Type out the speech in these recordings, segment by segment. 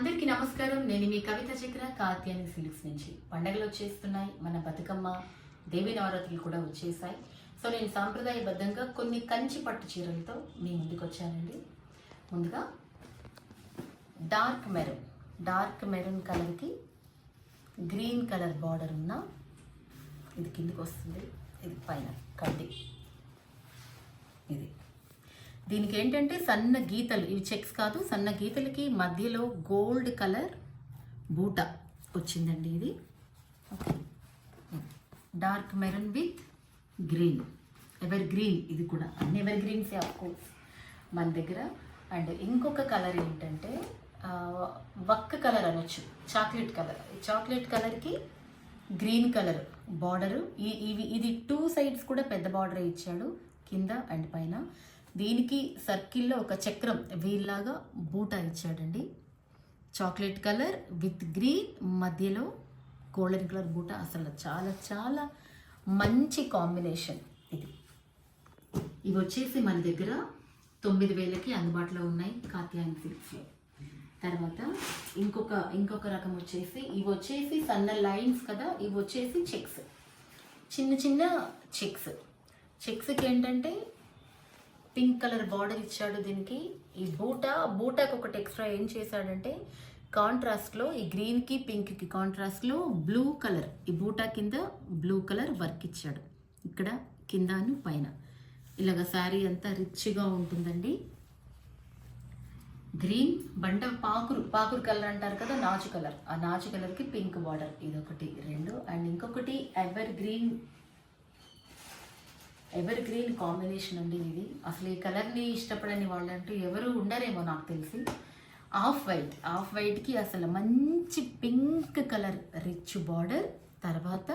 అందరికీ నమస్కారం. నేను మీ కవిత చక్ర కాత్యాని సిల్క్స్ నుంచి. పండగలు వచ్చేస్తున్నాయి, మన బతుకమ్మ దేవి నవరాత్రులు కూడా వచ్చేసాయి. సో నేను సాంప్రదాయబద్ధంగా కొన్ని కంచి పట్టు చీరలతో మీ ముందుకు వచ్చానండి. ముందుగా డార్క్ మెరూన్ కలర్కి గ్రీన్ కలర్ బార్డర్ ఉన్న ఇది కిందకి వస్తుంది, ఇది పైన కడ్డీ. ఇది దీనికి ఏంటంటే సన్న గీతలు, ఇవి చెక్స్ కాదు, సన్న గీతలకి మధ్యలో గోల్డ్ కలర్ బూటా వచ్చిందండి. ఇది okay, dark maroon with green, ever green. ఇది కూడా అన్ని ఎవర్ గ్రీన్సే ఆఫ్కోర్స్ మన దగ్గర. అండ్ ఇంకొక కలర్ ఏంటంటే వక్క కలర్ అనొచ్చు, చాక్లెట్ కలర్. చాక్లెట్ కలర్కి గ్రీన్ కలర్ బార్డరు. ఇది 2 సైడ్స్ కూడా పెద్ద బార్డర్ ఇచ్చాడు, కింద అండ్ పైన. దీనికి సర్కిల్లో ఒక చక్రం వీల్లాగా బూటా ఇచ్చాడండి. చాక్లెట్ కలర్ విత్ గ్రీన్, మధ్యలో గోల్డెన్ కలర్ బూటా. అసలు చాలా చాలా మంచి కాంబినేషన్ ఇది. ఇవి వచ్చేసి మన దగ్గర 9,000కి అందుబాటులో ఉన్నాయి కాత్యాయని సిల్క్స్లో. తర్వాత ఇంకొక రకం వచ్చేసి, ఇవి వచ్చేసి సన్న లైన్స్ కదా, ఇవి వచ్చేసి చెక్స్, చిన్న చిన్న చెక్స్కి ఏంటంటే పింక్ కలర్ బార్డర్ ఇచ్చాడు దీనికి. ఈ బూటాకి ఒకటి ఎక్స్ట్రా ఏం చేశాడంటే కాంట్రాస్ట్లో, ఈ గ్రీన్కి పింక్కి కాంట్రాస్ట్లో బ్లూ కలర్, ఈ బూటా కింద బ్లూ కలర్ వర్క్ ఇచ్చాడు ఇక్కడ కిందను పైన. ఇలాగ శారీ అంతా రిచ్గా ఉంటుందండి. గ్రీన్ బండ పాకురు కలర్ అంటారు కదా, నాచు కలర్. ఆ నాచు కలర్కి పింక్ బార్డర్. ఇదొకటి, 2. అండ్ ఇంకొకటి ఎవర్ గ్రీన్ కాంబినేషన్ అండి ఇది. అసలు ఈ కలర్ని ఇష్టపడని వాళ్ళంటూ ఎవరు ఉండరేమో నాకు తెలిసి. ఆఫ్ వైట్కి అసలు మంచి పింక్ కలర్ రిచ్ బార్డర్. తర్వాత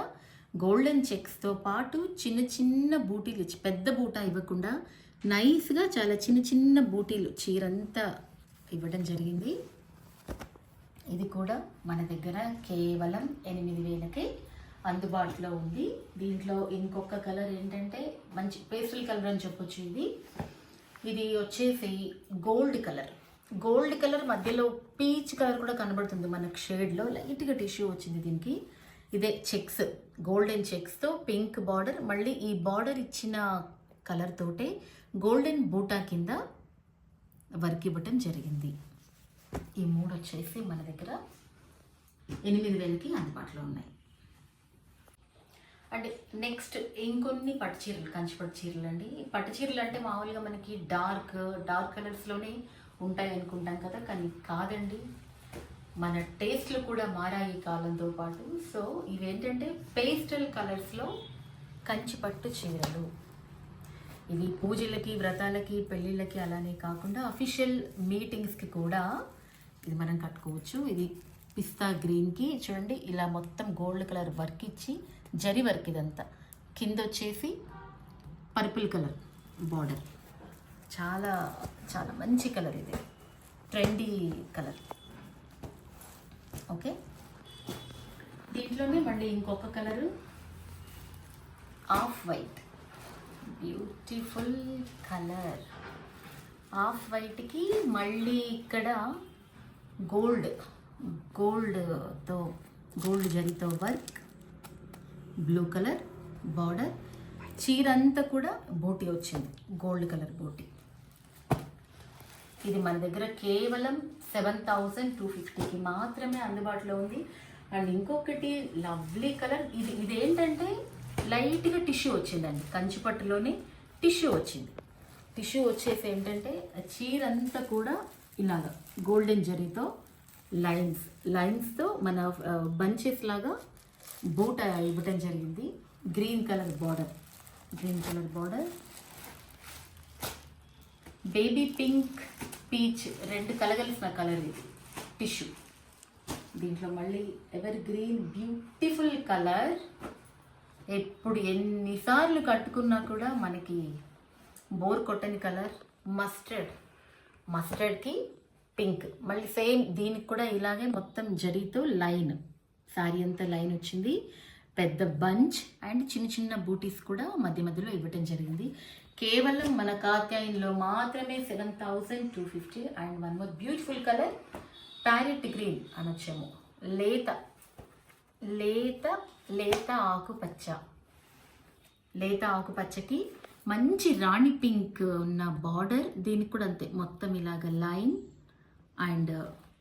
గోల్డెన్ చెక్స్తో పాటు చిన్న చిన్న బూటీలు ఇచ్చి, పెద్ద బూటా ఇవ్వకుండా నైస్గా చాలా చిన్న చిన్న బూటీలు చీరంతా ఇవ్వడం జరిగింది. ఇది కూడా మన దగ్గర కేవలం 8,000కి అందుబాటులో ఉంది. దీంట్లో ఇంకొక కలర్ ఏంటంటే మంచి పేస్టల్ కలర్ అని చెప్పొచ్చు. ఇది వచ్చేసి గోల్డ్ కలర్ మధ్యలో పీచ్ కలర్ కూడా కనబడుతుంది మనకు షేడ్లో. లైట్గా టిష్యూ వచ్చింది దీనికి. ఇదే చెక్స్, గోల్డెన్ చెక్స్తో పింక్ బార్డర్. మళ్ళీ ఈ బార్డర్ ఇచ్చిన కలర్ తోటే గోల్డెన్ బూటా కింద వర్క్ ఇవ్వటం జరిగింది. ఈ 3 వచ్చేసి మన దగ్గర 8,000కి అందుబాటులో ఉన్నాయి. అండ్ నెక్స్ట్ ఇంకొన్ని పట్టు చీరలు, కంచి పట్టు చీరలు అండి. పట్టు చీరలు అంటే మామూలుగా మనకి డార్క్ కలర్స్లోనే ఉంటాయి అనుకుంటాం కదా, కానీ కాదండి. మన టేస్ట్లు కూడా మారాయి కాలంతో పాటు. సో ఇవేంటంటే పేస్టల్ కలర్స్లో కంచి పట్టు చీరలు. ఇవి పూజలకి, వ్రతాలకి, పెళ్ళిళ్ళకి అలానే కాకుండా అఫీషియల్ మీటింగ్స్కి కూడా ఇది మనం కట్టుకోవచ్చు. ఇది పిస్తా గ్రీన్కి చూడండి, ఇలా మొత్తం గోల్డ్ కలర్ వర్క్ ఇచ్చి, జరి వర్క్ ఇదంతా. కింద వచ్చేసి పర్పుల్ కలర్ బార్డర్. చాలా చాలా మంచి కలర్ ఇది, ట్రెండీ కలర్. ఓకే, దీంట్లోనే మళ్ళీ ఇంకొక colour off white, beautiful colour. Off వైట్కి మళ్ళీ ఇక్కడ గోల్డ్ జరీతో వర్క్, బ్లూ కలర్ బార్డర్. చీర అంతా కూడా బోటీ వచ్చింది, గోల్డ్ కలర్ బోటీ. ఇది మన దగ్గర కేవలం 7,250కి మాత్రమే అందుబాటులో ఉంది. అండ్ ఇంకొకటి లవ్లీ కలర్. ఇదేంటంటే లైట్గా టిష్యూ వచ్చిందండి, కంచిపట్టులోనే టిష్యూ వచ్చింది. టిష్యూ వచ్చేసి ఏంటంటే చీర అంతా కూడా ఇలాగా గోల్డెన్ జరీతో లైన్స్తో మన బంచెస్ లాగా బూట ఇవ్వటం జరిగింది. Green colour border, baby pink, peach 2 కలగలిసిన కలర్ ఇది టిష్యూ. దీంట్లో మళ్ళీ ఎవర్ గ్రీన్ బ్యూటిఫుల్ కలర్. ఎప్పుడు ఎన్నిసార్లు కట్టుకున్నా కూడా మనకి బోర్ కొట్టని కలర్. మస్టర్డ్కి పింక్. మళ్ళీ సేమ్ దీనికి కూడా ఇలాగే మొత్తం జరీతో లైన్, శారీ అంతా లైన్ వచ్చింది. పెద్ద బంచ్ అండ్ చిన్న చిన్న బూటీస్ కూడా మధ్యలో ఇవ్వటం జరిగింది. కేవలం మన కాత్యాయనిలో మాత్రమే 7,250. And one more beautiful colour parrot green అనొచ్చేమో, లేత లేత లేత ఆకుపచ్చ, లేత ఆకుపచ్చకి మంచి రాణి పింక్ ఉన్న బార్డర్. దీనికి కూడా అంతే, మొత్తం ఇలాగ లైన్ అండ్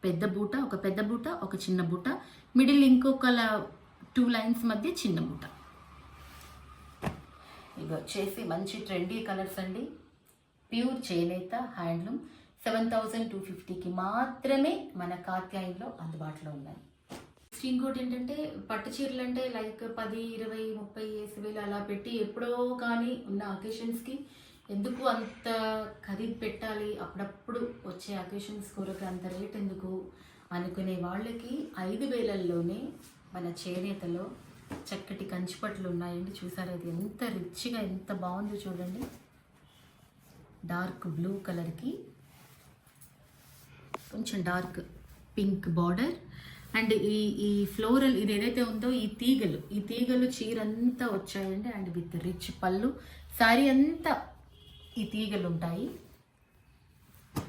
పెద్ద బూట, ఒక పెద్ద బూట, ఒక చిన్న బూట, మిడిల్ ఇంకొక 2 లైన్స్ మధ్య చిన్న బూట. ఇవి వచ్చేసి మంచి ట్రెండీ కలర్స్ అండి. ప్యూర్ చేనేత హ్యాండ్లూమ్. 7250కి మాత్రమే మన కాత్యాయనిలో అందుబాటులో ఉన్నాయి. ఇంకోటి ఏంటంటే పట్టు చీరలు అంటే లైక్ 10, 20, 30 వేలు అలా పెట్టి ఎప్పుడో కానీ ఉన్న అకేషన్స్కి ఎందుకు అంత ఖరీదు పెట్టాలి, అప్పుడప్పుడు వచ్చే అకేషన్స్ కొరకు అంత రేట్ ఎందుకు అనుకునే వాళ్ళకి 5000లోనే మన చేనేతలో చక్కటి కంచిపట్లు ఉన్నాయండి. చూసారు, అది ఎంత రిచ్గా ఎంత బాగుందో చూడండి. డార్క్ బ్లూ కలర్కి కొంచెం డార్క్ పింక్ బార్డర్ అండ్ ఈ ఫ్లోరల్ ఇది ఏదైతే ఉందో ఈ తీగలు చీర అంతా వచ్చాయండి. అండ్ విత్ రిచ్ పళ్ళు, శారీ అంతా ఈ తీగలు ఉంటాయి.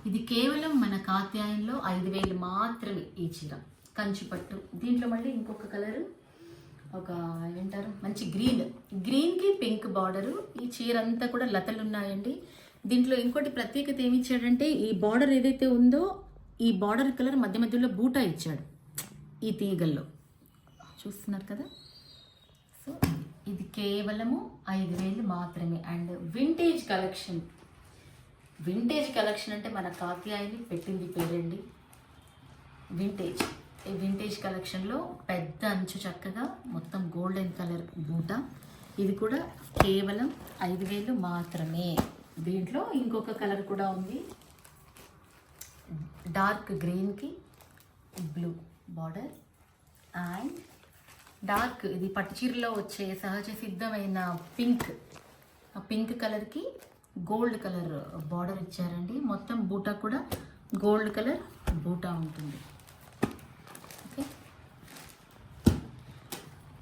ఇది కేవలం మన కాత్యాయనిలో 5000 మాత్రమే ఈ చీర కంచిపట్టు. దీంట్లో మళ్ళీ ఇంకొక కలరు, ఒక ఏమంటారు మంచి గ్రీన్కి పింక్ బార్డరు. ఈ చీర అంతా కూడా లతలు ఉన్నాయండి. దీంట్లో ఇంకోటి ప్రత్యేకత ఏమి ఇచ్చాడంటే ఈ బార్డర్ ఏదైతే ఉందో ఈ బార్డర్ కలర్ మధ్య మధ్యలో బూటా ఇచ్చాడు ఈ తీగల్లో, చూస్తున్నారు కదా. సో ఇది కేవలము 5000 మాత్రమే. అండ్ వింటేజ్ కలెక్షన్ అంటే మన కాత్యాయని పెట్టింది పేరండి వింటేజ్. ఈ వింటేజ్ కలెక్షన్లో పెద్ద అంచు చక్కగా మొత్తం గోల్డెన్ కలర్ బూట. ఇది కూడా కేవలం 5000 మాత్రమే. దీంట్లో ఇంకొక కలర్ కూడా ఉంది, డార్క్ గ్రీన్కి బ్లూ బార్డర్ అండ్ డార్క్ ఇది పట్టు చీరలో వచ్చే సహజ సిద్ధమైన పింక్ కలర్కి గోల్డ్ కలర్ బార్డర్ ఇచ్చారండి. మొత్తం బూటా కూడా గోల్డ్ కలర్ బూటా ఉంటుంది. ఓకే,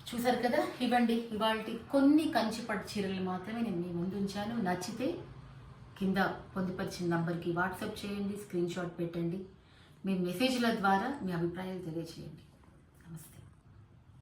చూసారు కదా. ఇవ్వండి ఇవాళ కొన్ని కంచి పట్టు చీరలు మాత్రమే నేను మీ ముందు ఉంచాను. నచ్చితే కింద పొందుపరిచిన నంబర్కి వాట్సాప్ చేయండి, స్క్రీన్ షాట్ పెట్టండి, మీ మెసేజ్ల ద్వారా మీ అభిప్రాయాలు తెలియజేయండి.